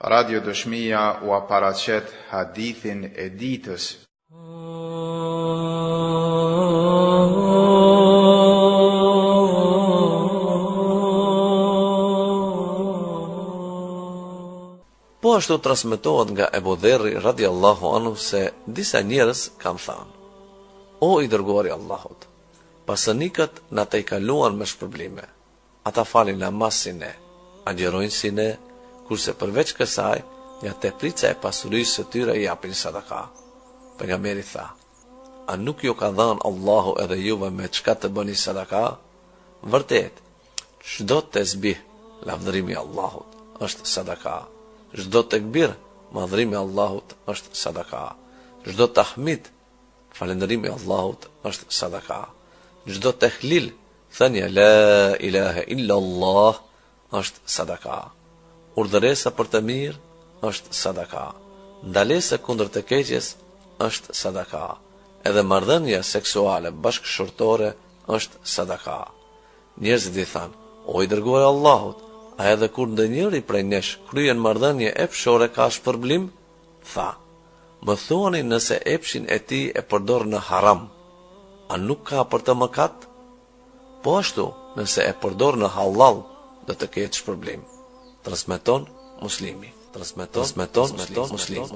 Radio Dëshmia u paraqet hadithin e ditës. Po ashtu transmetohet nga Ebu Dherri radiallahu anhu se disa njerëz kanë thënë: O i dërguari i Allahut, pasënikët na të i kaluan me shpërblime. Ata falin namazin e, agjerojnë si ne, kurse përveç kësaj, nga teprica e pasurisë së tyre i japin sadaka. Pejgamberi tha: A nuk ju ka dhënë Allahu edhe juve me çka të bëni sadaka? Vërtet, çdo tesbih, lavdërimi i Allahut, është sadaka. Çdo tekbir, madhërimi i Allahut, është sadaka. Çdo tahmid, falënderimi i Allahut, është sadaka. Çdo tehlil, thënia la ilaha illa Allah, është sadaka. Urdhëresa për të mirë është sadaka. Ndalesa kundër të keqes është sadaka. Edhe marrëdhënia seksuale bashkëshortore është sadaka. Njerëzit i thanë: O i dërguari i Allahut, a edhe kur ndonjëri prej nesh kryen marrëdhënie epshore ka shpërblim? Tha: Më thuani nëse epshin e tij e përdor në haram, a nuk ka për të mëkat? Po ashtu, nëse e përdor në halal, do të ketë shpërblim. Transmeton Muslimi. Transmeton Muslimi.